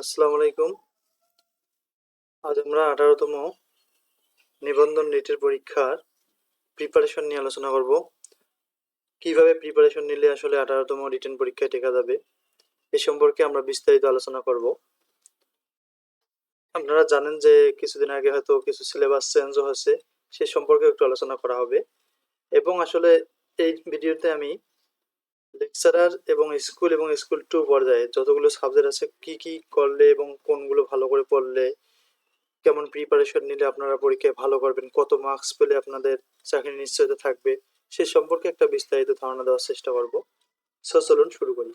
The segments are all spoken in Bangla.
আসসালামু আলাইকুম। আজ আমরা 18তম নিবন্ধন রিটের পরীক্ষার প্রিপারেশন নিয়ে আলোচনা করব। কিভাবে প্রিপারেশন নিলে আসলে 18তম রিটেন পরীক্ষায় টেকা যাবে এ সম্পর্কে আমরা বিস্তারিত আলোচনা করব। আপনারা জানেন যে কিছুদিন আগে হয়তো কিছু সিলেবাস চেঞ্জও হয়েছে, সে সম্পর্কে একটু আলোচনা করা হবে। এবং আসলে এই ভিডিওতে আমি লেকচারার এবং স্কুল 2 পর্যায়ে যতগুলো সাবজেক্ট আছে কি কি করলে এবং কোনগুলো ভালো করে পড়লে, কেমন প্রিপারেশন নিলে আপনারা পরীক্ষায় ভালো করবেন, কত মার্কস পেলে আপনাদের চাকরির নিশ্চয়তা থাকবে, সে সম্পর্কে একটা বিস্তারিত ধারণা দেওয়ার চেষ্টা করব। চলুন শুরু করি।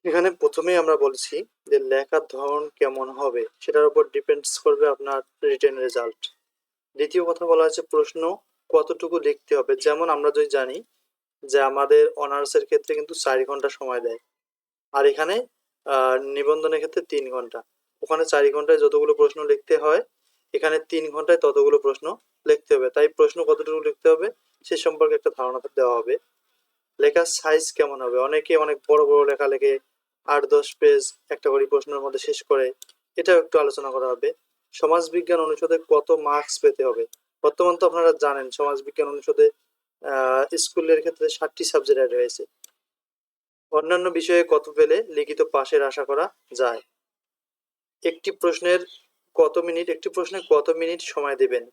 এখানে প্রথমেই আমরা বলছি যে লেখার ধরন কেমন হবে সেটার উপর ডিপেন্ডস করবে আপনার রিটেন রেজাল্ট। দ্বিতীয় কথা বলা হয়েছে প্রশ্ন কতটুকু লিখতে হবে। যেমন আমরা যদি জানি যে আমাদের অনার্সের ক্ষেত্রে কিন্তু 4 ঘন্টা সময় দেয়, আর এখানে নিবন্ধনের ক্ষেত্রে 3 ঘন্টা। ওখানে 4 ঘন্টায় যতগুলো প্রশ্ন লিখতে হয়, এখানে 3 ঘন্টায় ততগুলো প্রশ্ন লিখতে হবে। তাই প্রশ্ন কতটুকু লিখতে হবে সে সম্পর্কে একটা ধারণা দেওয়া হবে। লেখার সাইজ কেমন হবে, অনেকে অনেক বড় বড় লেখা লেখে, 8-10 পেজ একটা করে প্রশ্নের মধ্যে শেষ করে, এটাও একটু আলোচনা করা হবে। সমাজবিজ্ঞান অনুষদে কত মার্কস পেতে হবে। বর্তমান তো আপনারা জানেন সমাজবিজ্ঞান অনুষদে স্কুলের ক্ষেত্রে 7টি সাবজেক্ট অ্যাড হয়েছে। অন্যান্য বিষয়ে কত পেলে লিখিত পাশের আশা করা যায়। একটি প্রশ্নে কত মিনিট সময় দেবেন,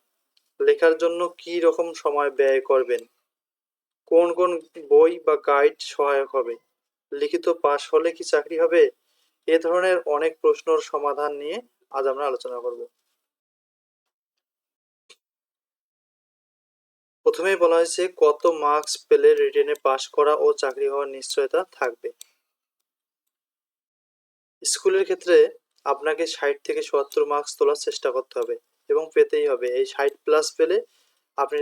লেখার জন্য কি রকম সময় ব্যয় করবেন, কোন কোন বই বা গাইড সহায়ক হবে, লিখিত পাশ হলে কি চাকরি হবে। এ ধরনের অনেক প্রশ্নের সমাধান নিয়ে আজ আমরা আলোচনা করব। প্রথমেই বলা হয়েছে কত মার্কস পেলে রিটেনে পাশ করা ও চাকরি হওয়ার নিশ্চয়তা থাকবে। স্কুলের ক্ষেত্রে আপনাকে 60 থেকে 70 মার্কস তোলার চেষ্টা করতে হবে এবং পেতেই হবে। এই 60+ পেলে আপনি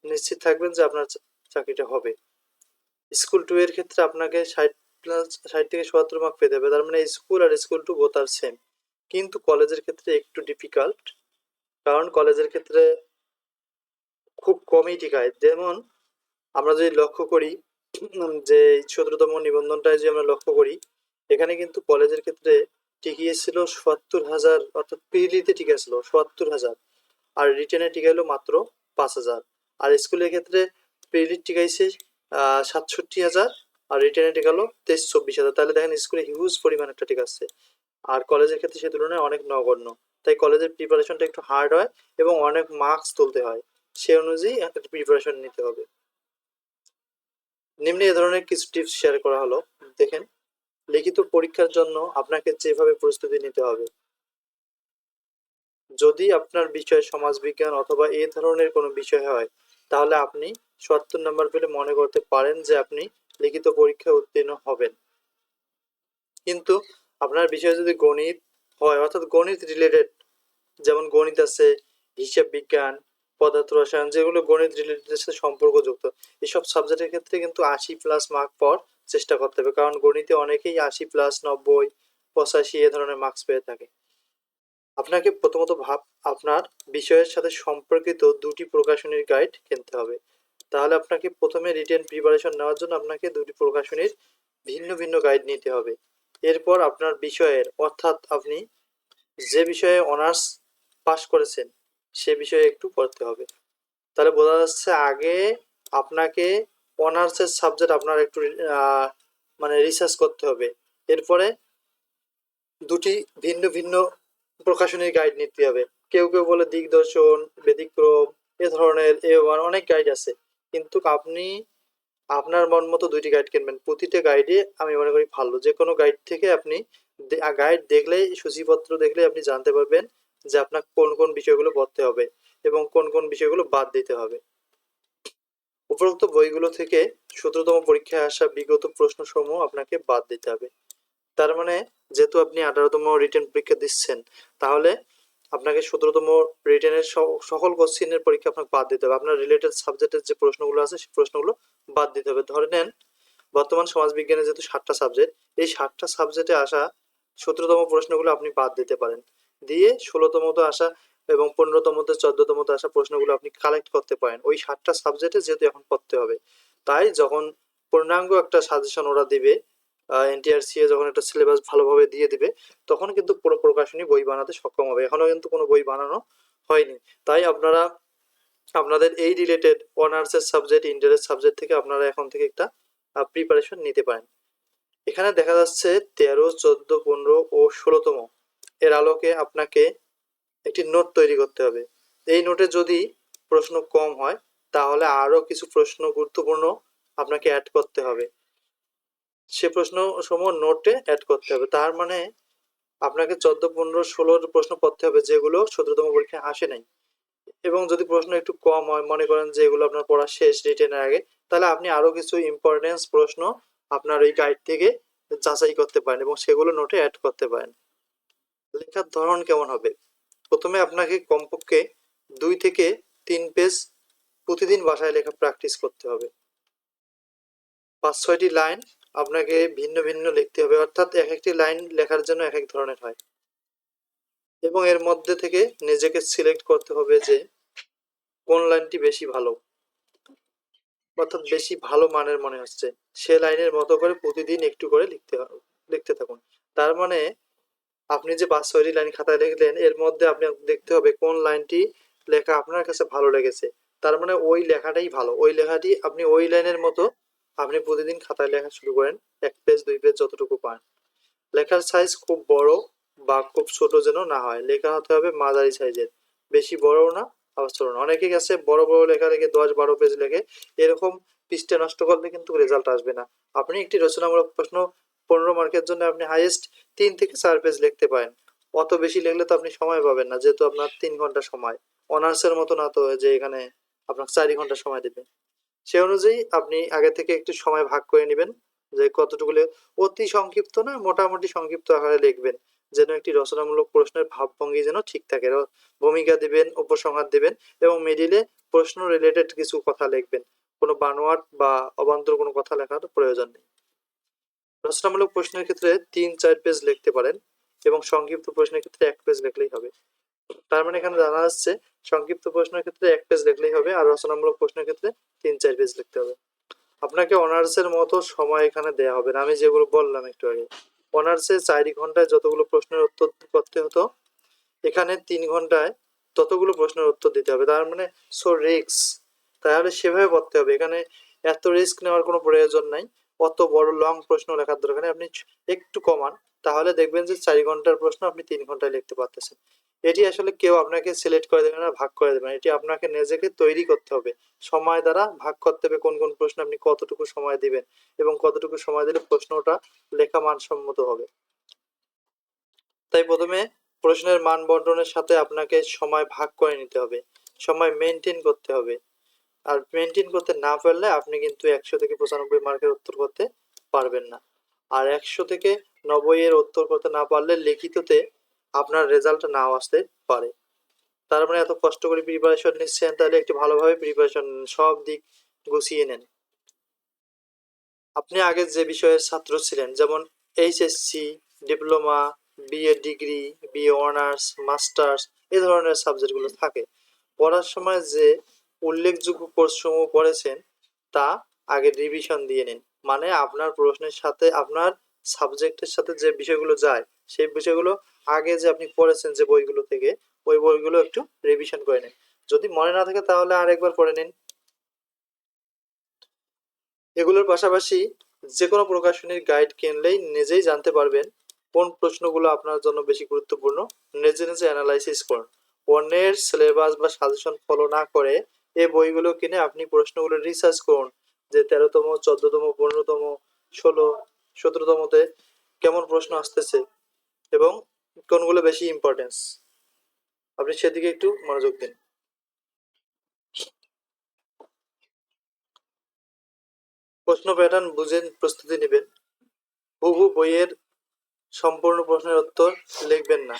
নিশ্চিত থাকবেন যে আপনার চাকরিটা হবে। স্কুল 2 এর ক্ষেত্রে আপনাকে 60 থেকে 70 মার্ক পেতে হবে। তার মানে স্কুল 2 বোথ আর সেম। কিন্তু কলেজের ক্ষেত্রে একটু ডিফিকাল্ট, কারণ কলেজের ক্ষেত্রে খুব কমই টিকায়। যেমন আমরা যদি লক্ষ্য করি যে 17তম নিবন্ধনটায় যে আমরা লক্ষ্য করি, এখানে কিন্তু কলেজের ক্ষেত্রে টিকিয়েছিল ৭০,০০০, অর্থাৎ প্রিলিতে টিকেছিল ৭০,০০০, আর রিটেনে টিকাইলো মাত্র 5,000। আর স্কুলের ক্ষেত্রে প্রিলিট টিকাইছে ৬৭,০০০, আর রিটেনে টিকালো 23-24,000। তাহলে দেখেন স্কুলে হিউজ পরিমাণ একটা টিকাচ্ছে, আর কলেজের ক্ষেত্রে সে তুলনায় অনেক নগণ্য। তাই কলেজের প্রিপারেশনটা একটু হার্ড হয় এবং অনেক মার্কস তুলতে হয়, সে অনুযায়ী একটা প্রিপারেশন নিতে হবে। নিম্নে এ ধরনের কিছু টিপস শেয়ার করা হলো। দেখেন, লিখিত পরীক্ষার জন্য আপনাকে যেভাবে প্রস্তুতি নিতে হবে, যদি আপনার বিষয় সমাজবিজ্ঞান অথবা এ ধরনের কোনো বিষয় হয়, তাহলে আপনি ৭০ নাম্বার পেলে মনে করতে পারেন যে আপনি লিখিত পরীক্ষায় উত্তীর্ণ হবেন। কিন্তু আপনার বিষয় যদি গণিত হয়, অর্থাৎ গণিত রিলেটেড, যেমন গণিত আছে, হিসাব বিজ্ঞান, পদার্থ রসায়ন, যেগুলো গণিত রিলেটেড সাথে সম্পর্কযুক্ত, এসব সাবজেক্টের ক্ষেত্রে কিন্তু 80+ মার্ক পাওয়ার চেষ্টা করতে হবে, কারণ গণিতে অনেকেই 80+, 90, 85 এ ধরনের মার্কস পেয়ে থাকে। আপনাকে প্রথমত আপনার বিষয়ের সাথে সম্পর্কিত 2টি প্রকাশনীর গাইড কিনতে হবে। তাহলে আপনাকে প্রথমে রিটেন প্রিপারেশন নেওয়ার জন্য আপনাকে 2টি প্রকাশনীর ভিন্ন ভিন্ন গাইড নিতে হবে। এরপর আপনার বিষয়ের, অর্থাৎ আপনি যে বিষয়ে অনার্স পাস করেছেন সে বিষয়ে একটু পড়তে হবে। তাহলে বোঝা যাচ্ছে আগে আপনাকে অনার্সের সাবজেক্ট আপনার একটু মানে রিসার্চ করতে হবে। এরপরে 2টি ভিন্ন ভিন্ন প্রকাশনীর গাইড নিতে হবে। কেউ কেউ বলে দিগদর্শন, ব্যতিক্রম, এ ধরনের অনেক গাইড আছে। কিন্তু আপনি আপনার মন মতো 2টি গাইড কিনবেন। প্রতিটা গাইডে আমি মনে করি ভালো। যে কোনো গাইড থেকে আপনি গাইড দেখলেই, সূচিপত্র দেখলেই আপনি জানতে পারবেন যে আপনার কোন কোন বিষয়গুলো পড়তে হবে এবং কোন কোন বিষয়গুলো বাদ দিতে হবে। উপরোক্ত বইগুলো থেকে 17তম পরীক্ষায় আসা বিগত প্রশ্নসমূহ আপনাকে বাদ দিতে হবে। তার মানে যেহেতু আপনি 18তম রিটেন পরীক্ষা দিচ্ছেন, তাহলে আপনাকে 17তম রিটেনের সকল কোশ্চেনের পরীক্ষা আপনাকে বাদ দিতে হবে। আপনার রিলেটেড সাবজেক্টের যে প্রশ্নগুলো আছে সেই প্রশ্নগুলো বাদ দিতে হবে। ধরে নেন বর্তমান সমাজবিজ্ঞানে যেহেতু 7টা সাবজেক্ট, এই 7টা সাবজেক্টে আসা 17তম প্রশ্নগুলো আপনি বাদ দিতে পারেন, দিয়ে 16তমতে আসা এবং 15তমতে 14তমতে আসা প্রশ্নগুলো আপনি কালেক্ট করতে পারেন। ওই 7টা সাবজেক্টে যেহেতু এখন পড়তে হবে, তাই যখন পূর্ণাঙ্গ একটা সাজেশন ওরা দিবে এনটিআরসিএ যখন একটা সিলেবাস ভালোভাবে দিয়ে দিবে তখন কিন্তু পুরো প্রকাশনী বই বানাতে সক্ষম হবে। এখনো কিন্তু কোনো বই বানানো হয়নি। তাই আপনারা আপনাদের এই রিলেটেড অনার্সের সাবজেক্ট, ইন্টারেস্ট সাবজেক্ট থেকে আপনারা এখন থেকে একটা প্রিপারেশন নিতে পারেন। এখানে দেখা যাচ্ছে 13, 14, 15 ও 16তম এর আলোকে আপনাকে একটি নোট তৈরি করতে হবে। এই নোটে যদি প্রশ্ন কম হয় তাহলে আরও কিছু প্রশ্ন গুরুত্বপূর্ণ আপনাকে অ্যাড করতে হবে। সে প্রশ্ন সমূহ নোটে অ্যাড করতে হবে। তার মানে আপনাকে 14, 15, 16 প্রশ্ন পড়তে হবে যেগুলো 17তম পরীক্ষায় আসে নাই। এবং যদি প্রশ্ন একটু কম হয়, মনে করেন যে এগুলো আপনার পড়া শেষ রিটেনের আগে, তাহলে আপনি আরো কিছু ইম্পর্টেন্স প্রশ্ন আপনার এই গাইড থেকে যাচাই করতে পারেন এবং সেগুলো নোটে অ্যাড করতে পারেন। লেখার ধরন কেমন হবে? প্রথমে আপনাকে কমপক্ষে 2 থেকে 3 পেজ প্রতিদিন বাসায় লেখা প্র্যাকটিস করতে হবে। 5-6টি লাইন আপনাকে ভিন্ন ভিন্ন লিখতে হবে, অর্থাৎ এক একটি লাইন লেখার জন্য এক এক ধরনের হয়। এবং এর মধ্যে থেকে নিজেকে সিলেক্ট করতে হবে যে কোন লাইনটি বেশি ভালো, অর্থাৎ বেশি ভালো মানের মনে হচ্ছে, সে লাইনের মতো করে প্রতিদিন একটু করে লিখতে থাকুন। তার মানে আপনি যে 5-6টি লাইন খাতায় লিখলেন এর মধ্যে আপনি দেখতে হবে কোন লাইনটি লেখা আপনার কাছে ভালো লেগেছে। তার মানে ওই লেখাটাই ভালো, ওই লেখাটি আপনি ওই লাইনের মতো আপনি প্রতিদিন খাতায় লেখা শুরু করেন, 1 পেজ 2 পেজ যতটুকু পান। লেখার সাইজ খুব বড় বা খুব ছোট যেন না হয়, লেখা হতে হবে মাঝারি সাইজের, বেশি বড়ও না আবার ছোট না। অনেকে গেছে বড় বড় লেখা লেখে 10-12 পেজ লেখে, এরকম পৃষ্ঠা নষ্ট করলে কিন্তু রেজাল্ট আসবে না। আপনি একটি রচনামূলক প্রশ্ন 15 মার্কের জন্য আপনি হাইয়েস্ট 3 থেকে 4 পেজ লিখতে পারেন। অত বেশি লিখলে তো আপনি সময় পাবেন না, যেহেতু আপনার 3 ঘন্টা সময়, অনার্সের মতো না তো যে এখানে আপনার 4 ঘন্টা সময় দেবে। সে অনুযায়ী আপনি আগে থেকে একটু সময় ভাগ করে নেবেন যে কতটুকু অতি সংক্ষিপ্ত না মোটামুটি সংক্ষিপ্ত আকারে লিখবেন, যেন একটি রচনামূলক প্রশ্নের ভাবভঙ্গি যেন ঠিক থাকে। ভূমিকা দিবেন, উপসংহার দিবেন এবং মিডিলে প্রশ্ন রিলেটেড কিছু কথা লিখবেন, কোনো বানোয়াট বা অবান্তর কোনো কথা লেখার প্রয়োজন নেই। রচনামূলক প্রশ্নের ক্ষেত্রে 3-4 পেজ লিখতে পারেন এবং সংক্ষিপ্ত প্রশ্নের ক্ষেত্রে 1 পেজ লিখলেই হবে। তার মানে এখানে জানা যাচ্ছে সংক্ষিপ্ত প্রশ্নের ক্ষেত্রে 1 পেজ লিখলেই হবে আর রচনামূলক প্রশ্নের ক্ষেত্রে 3-4 পেজ লিখতে হবে। আপনাকে অনার্সের মতো সময় এখানে দেয়া হবে না, আমি যেগুলো বললাম একটু আগে। অনার্সে 4 ঘন্টায় যতগুলো প্রশ্নের উত্তর করতে হতো, এখানে 3 ঘন্টায় ততগুলো প্রশ্নের উত্তর দিতে হবে। তার মানে সো রিস্ক, তাহলে সেভাবে পড়তে হবে। এখানে এত রিস্ক নেওয়ার কোনো প্রয়োজন নাই, অত বড় লং প্রশ্ন লেখার দরকার নেই। আপনি একটু কমান, তাহলে দেখবেন যে 4 ঘন্টার প্রশ্ন আপনি 3 ঘন্টায় লিখতে পারতেছেন। এটি আসলে কেউ আপনাকে সিলেক্ট করে দেবে না, ভাগ করে দেবে না, এটি আপনাকে নিজেকে তৈরি করতে হবে। সময় দ্বারা ভাগ করতে হবে কোন কোন প্রশ্ন আপনি কতটুকু সময় দিবেন এবং কতটুকু সময় দিলে প্রশ্নটা লেখা মানসম্মত হবে। তাই প্রথমে প্রশ্নের মান বন্টনের সাথে আপনাকে সময় ভাগ করে নিতে হবে, সময় মেনটেন করতে হবে। আর মেনটেন করতে না পারলে আপনি কিন্তু 100 থেকে 95 মার্কের উত্তর করতে পারবেন না। আর 100 থেকে 90 এর উত্তর করতে না পারলে লিখিততে আপনার রেজাল্ট নাও আসতে পারে। তার মানে এত কষ্ট করে প্রিপারেশন নিচ্ছেন, তাহলে একটু ভালোভাবে প্রিপারেশন সব দিক গুছিয়ে নেন। আপনি আগে যে বিষয়ের ছাত্র ছিলেন, যেমন HSC, diploma, BA degree, BA honours, masters, এই ধরনের সাবজেক্টগুলো থাকে, পড়ার সময় যে উল্লেখযোগ্য কোর্সসমূহ পড়েছেন তা আগে রিভিশন দিয়ে নিন। মানে আপনার প্রশ্নের সাথে আপনার সাবজেক্টের সাথে যে বিষয়গুলো যায় সেই বিষয়গুলো আগে যে আপনি পড়েছেন যে বইগুলো থেকে, ওই বইগুলো একটু রিভিশন করে নিন। যদি মনে না থাকে তাহলে আরেকবার পড়ে নিন। এগুলোর পাশাপাশি যে কোনো প্রকাশনীর গাইড কিনলেই নিজেই জানতে পারবেন কোন প্রশ্নগুলো আপনার জন্য বেশি গুরুত্বপূর্ণ। নিজে নিজে অ্যানালাইসিস করুন, অন্যের সিলেবাস বা সাজেশন ফলো না করে এই বইগুলো কিনে আপনি প্রশ্নগুলো রিসার্চ করুন যে 13তম, 14তম, 15তম, 16, 17তমতে কেমন প্রশ্ন আসতেছে এবং কোনগুলো বেশি ইম্পর্টেন্স, আপনি সেদিকে একটু মনোযোগ দিন। প্রশ্ন প্যাটার্ন বুঝে প্রস্তুতি নেবেন। হুবহু বইয়ের সম্পূর্ণ প্রশ্নের উত্তর লিখবেন না,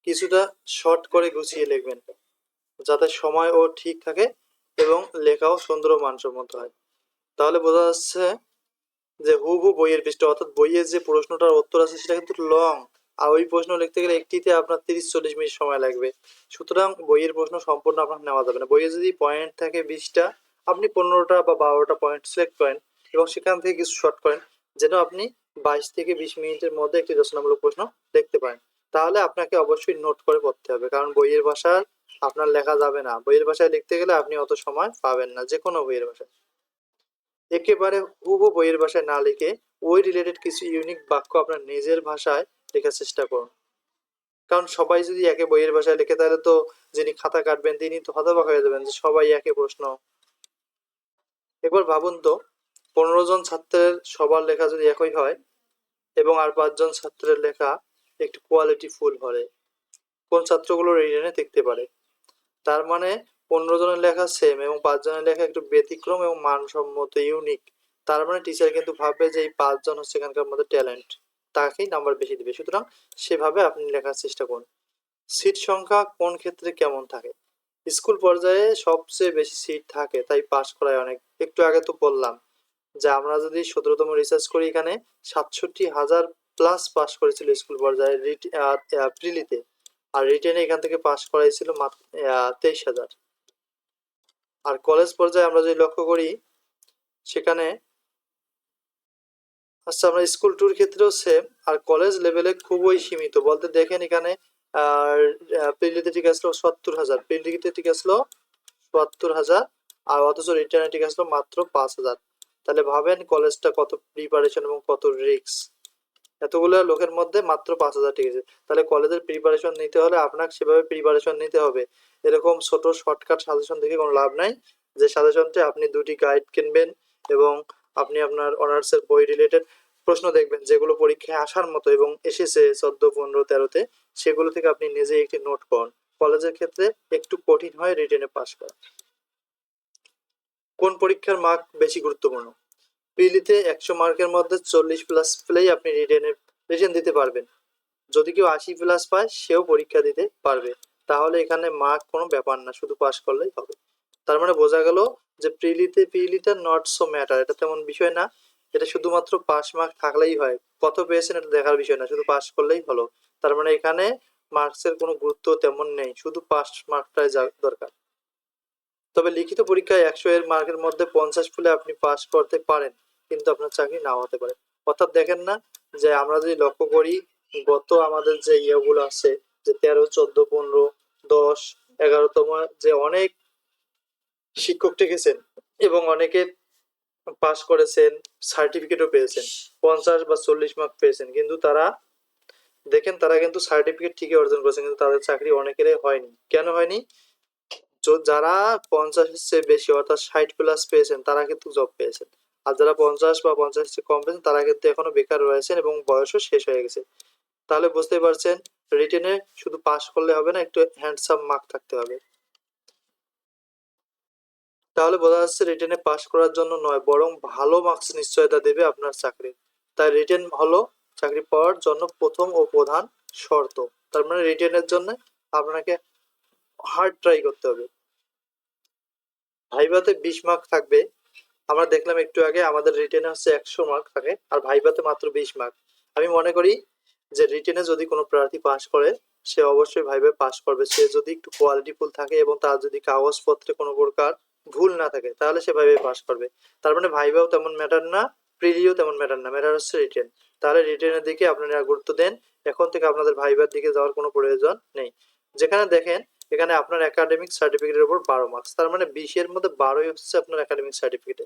কিছুটা শর্ট করে গুছিয়ে লিখবেন যাতে সময়ও ঠিক থাকে এবং লেখাও সুন্দর ও মানসম্মত হয়। তাহলে বোঝা যাচ্ছে যে হুবহু বইয়ের পৃষ্ঠা, অর্থাৎ বইয়ের যে প্রশ্নটার উত্তর আছে সেটা কিন্তু লং, আর ওই প্রশ্ন লিখতে গেলে একটিতে আপনার 30-40 মিনিট সময় লাগবে। সুতরাং বইয়ের প্রশ্ন সম্পূর্ণ আপনার নেওয়া যাবে না। বইয়ে যদি পয়েন্ট থাকে 20টা, আপনি 15টা বা 12টা পয়েন্ট সিলেক্ট করেন এবং সেখান থেকে কিছু শর্ট করেন, যেন আপনি 22 থেকে 20 মিনিটের মধ্যে একটি রচনামূলক প্রশ্ন লিখতে পারেন। তাহলে আপনাকে অবশ্যই নোট করে পড়তে হবে, কারণ বইয়ের ভাষায় আপনার লেখা যাবে না। বইয়ের ভাষায় লিখতে গেলে আপনি অত সময় পাবেন না, যে কোনো বইয়ের ভাষায়। একেবারে হুবহু বইয়ের ভাষায় না লিখে ওই রিলেটেড কিছু ইউনিক বাক্য আপনার নিজের ভাষায় লেখার চেষ্টা করুন। কারণ সবাই যদি একে বইয়ের ভাষায় লেখে, তাহলে তো যিনি খাতা কাটবেন তিনি তো হতবাক হয়ে যাবেন যে সবাই একই প্রশ্ন। একবার ভাবুন তো, 15 জন ছাত্রের সবার লেখা যদি একই হয় এবং আর 5 জন ছাত্রের লেখা একটু কোয়ালিটি ফুল হয়, কোন ছাত্রগুলো রিটেনে টিকতে পারে? তার মানে 15 জনের লেখা সেম এবং 5 জনের লেখা একটু ব্যতিক্রম এবং মানসম্মত, ইউনিক। তার মানে টিচার কিন্তু ভাববে যে এই 5 জন হচ্ছে এখানকার মধ্যে ট্যালেন্ট, তাকেই নাম্বার বেশি দিবে। সুতরাং সেভাবে আপনি লেখার চেষ্টা করুন। সিট সংখ্যা কোন ক্ষেত্রে কেমন থাকে? স্কুল পর্যায়ে সবচেয়ে বেশি সিট থাকে, তাই পাস করায় অনেক। একটু আগে তো বললাম যে আমরা যদি 17তম রিসার্চ করি, এখানে 67,000 প্লাস পাস করেছিল স্কুল পর্যায়ে প্রিলিতে, আর রিটেনে এখান থেকে পাস করাইছিল মাত্র 23,000। আর কলেজ পর্যায়ে আমরা যদি লক্ষ্য করি, সেখানে আচ্ছা আমরা স্কুল ট্যুর ক্ষেত্রেও সেম, আর কলেজ লেভেলে খুবই সীমিত। বলতে দেখেন এখানে আর প্রিলিতে ঠিক আসলো 70,000, প্রিলিতে ঠিক আসলো 72,000, আর অথচ রিটার্নে ঠিক আসলো মাত্র 5,000। তাহলে ভাবেন কলেজটা কত প্রিপারেশন এবং কত রিস্ক। এতগুলো লোকের মধ্যে মাত্র 5,000 ঠিক আছে। তাহলে কলেজের প্রিপারেশন নিতে হলে আপনাকে সেভাবে প্রিপারেশন নিতে হবে। এরকম ছোট শর্টকাট সাজেশন দেখে কোনো লাভ নাই, যে সাজেশনটি আপনি 2টি গাইড কিনবেন এবং আপনি আপনার অনার্সের বই রিলেটেড প্রশ্ন দেখবেন যেগুলো পরীক্ষায় আসার মতো এবং এসেছে 14, 15, 13-তে, সেগুলো থেকে আপনি নিজে একটি নোট করুন। কলেজের ক্ষেত্রে একটু কঠিন হয় রিটেনে পাস করা। কোন পরীক্ষার মার্ক বেশি গুরুত্বপূর্ণ? প্রিলিতে 100 মার্কের মধ্যে 40 প্লাস পেলেই আপনি রিটেন দিতে পারবেন। যদি কেউ 80 প্লাস পায় সেও পরীক্ষা দিতে পারবে। তাহলে এখানে মার্ক কোনো ব্যাপার না, শুধু পাস করলেই হবে। তার মানে বোঝা গেল যে প্রিলিতে নট সো ম্যাটার, এটা তেমন বিষয় না। এটা শুধুমাত্র পাস মার্ক থাকলেই হয়, কত পেয়েছেন এটা দেখার বিষয় না, শুধু পাস করলেই হলো। তার মানে এখানে মার্কসের কোনো গুরুত্ব তেমন নেই, শুধু পাস মার্কটাই দরকার। তবে লিখিত পরীক্ষায় 100 এর মার্কের মধ্যে 50 পেলে আপনি পাস করতে পারেন, কিন্তু আপনার চাকরি নাও হতে পারে। অর্থাৎ দেখেন না যে আমরা যদি লক্ষ্য করি, গত আমাদের যে ইয়েগুলো আছে, যে 13, 14, 15, 10, 11তম, যে অনেক শিক্ষক ঠেকেছেন এবং অনেকে পাস করেছেন, সার্টিফিকেটও পেয়েছেন, 50 বা 40 মার্ক পেয়েছেন, কিন্তু তারা দেখেন তারা কিন্তু সার্টিফিকেট ঠিকই অর্জন করেছেন, কিন্তু তাদের চাকরি অনেকেরই হয়নি। কেন হয়নি? যারা 50-এর চেয়ে বেশি অর্থাৎ 60 প্লাস পেয়েছেন তারা কিন্তু জব পেয়েছেন, আর যারা 50 বা 50-এর চেয়ে কম পেয়েছেন তারা কিন্তু এখনো বেকার রয়েছেন এবং বয়সও শেষ হয়ে গেছে। তাহলে বুঝতেই পারছেন রিটেনে শুধু পাস করলে হবে না, একটু হ্যান্ডসাম মার্ক থাকতে হবে। তাহলে বোঝা যাচ্ছে রিটেনে পাস করার জন্য নয়, বরং ভালো মার্কস নিশ্চয়তা দেবে আপনার চাকরি। তাই রিটেন হলো চাকরি পাওয়ার জন্য প্রথম ও প্রধান শর্ত। তার মানে রিটেনের জন্য আপনাকে হার্ড ট্রাই করতে হবে। ভাইভাতে 20 মার্ক থাকবে। আমরা দেখলাম একটু আগে আমাদের রিটেনে হচ্ছে 100 মার্ক থাকে, আর ভাইভাতে মাত্র 20 মার্ক। আমি মনে করি যে রিটেনে যদি কোনো প্রার্থী পাস করে, সে অবশ্যই ভাইভায় পাস করবে। সে যদি একটু কোয়ালিটিফুল থাকে এবং তার যদি কাগজপত্রে কোনো প্রকার ভুল না থাকে, তাহলে সে ভাইভায় পাস করবে। তার মানে ভাইভাও তেমন ম্যাটার না, প্রিলিও তেমন ম্যাটার না, ম্যাটার হচ্ছে রিটেন। তাহলে রিটেনের দিকে আপনারা গুরুত্ব দেন। এখন থেকে আপনাদের ভাইভার দিকে যাওয়ার কোনো প্রয়োজন নেই। যেখানে দেখেন এখানে আপনার একাডেমিক সার্টিফিকেটের উপর 12 মার্কস, তার মানে 20-এর মধ্যে 12ই হচ্ছে আপনার একাডেমিক সার্টিফিকেটে,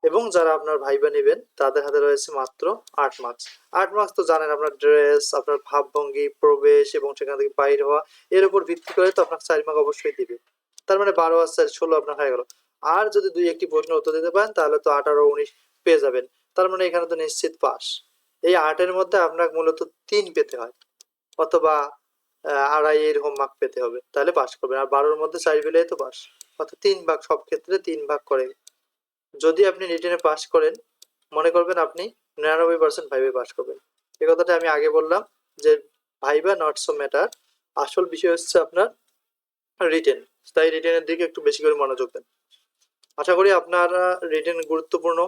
এবং যারা আপনার ভাইবা নেবেন তাদের হাতে রয়েছে মাত্র 8 মার্কস। 8 মার্কস তো জানেন, আপনার ড্রেস, আপনার ভাবভঙ্গি, প্রবেশ এবং সেখান থেকে বাইর হওয়া, এর উপর ভিত্তি করে তো আপনার 4 মার্ক অবশ্যই দিবে। তার মানে 12 আর 4 16 আপনার হয়ে গেল। আর যদি দুই একটি প্রশ্ন উত্তর দিতে পারেন তাহলে তো 18, 19 পেয়ে যাবেন। তার মানে এখানে তো নিশ্চিত পাস। এই 8-এর মধ্যে আপনাকে মূলত 3 পেতে হয়, অথবা 2.5 এরকম মার্ক পেতে হবে, তাহলে পাস করবেন। আর 12-এর মধ্যে 4 পেলেই তো পাস, অর্থাৎ 3 ভাগ, সব ক্ষেত্রে 3 ভাগ করে। যদি আপনি রিটেনে পাস করেন, মনে করবেন আপনি 99% ভাইবে পাস করবেন। এ কথাটা আমি আগে বললাম যে ভাইবা নট সো ম্যাটার, আসল বিষয় হচ্ছে আপনার রিটেন। তাই রিটেনের দিকে একটু বেশি করে মনোযোগ দেন। আশা করি আপনারা রিটেন গুরুত্বপূর্ণ,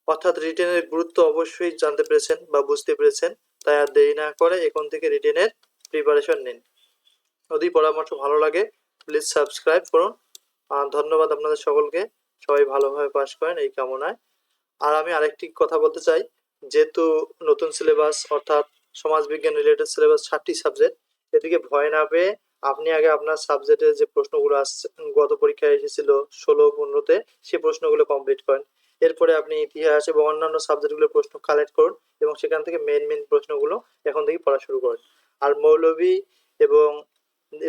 অর্থাৎ রিটেনের গুরুত্ব অবশ্যই জানতে পেরেছেন বা বুঝতে পেরেছেন। তাই আর দেরি না করে এখন থেকে রিটেনের প্রিপারেশন নিন। যদি পরামর্শ ভালো লাগে প্লিজ সাবস্ক্রাইব করুন। ধন্যবাদ আপনাদের সকলকে। সবাই ভালোভাবে পাস করেন এই কামনায়। আর আমি আরেকটি কথা বলতে চাই যেহেতু নতুন সিলেবাস অর্থাৎ সমাজবিজ্ঞান রিলেটেড সিলেবাস 7টি সাবজেক্ট, এদিকে ভয় না পেয়ে আপনি আগে আপনার সাবজেক্টের যে প্রশ্নগুলো আসছে গত পরীক্ষায় এসেছিল 16-15-তে, সেই প্রশ্নগুলো কমপ্লিট করেন। এরপরে আপনি ইতিহাস এবং অন্যান্য সাবজেক্টগুলোর প্রশ্ন কালেক্ট করুন এবং সেখান থেকে মেন প্রশ্নগুলো এখন থেকে পড়া শুরু করেন। আর মৌলভী এবং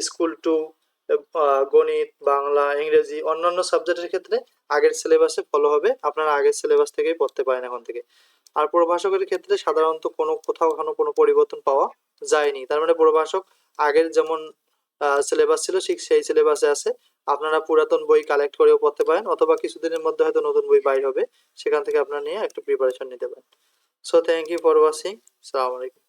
স্কুল 2, গণিত, বাংলা, ইংরেজি অন্যান্য সাবজেক্টের ক্ষেত্রে আগের সিলেবাসে ফলো হবে, আপনারা আগের সিলেবাস থেকেই পড়তে পারেন এখন থেকে। আর প্রভাষকের ক্ষেত্রে সাধারণত কোথাও কোনো পরিবর্তন পাওয়া যায়নি, তার মানে প্রভাষক আগের যেমন সিলেবাস ছিল ঠিক সেই সিলেবাসে আছে। আপনারা পুরাতন বই কালেক্ট করেও পড়তে পারেন, অথবা কিছুদিনের মধ্যে হয়তো নতুন বই বাইর হবে, সেখান থেকে আপনারা নিয়ে একটু প্রিপারেশন নিতে পারেন। So thank you for watching. আসসালামু আলাইকুম।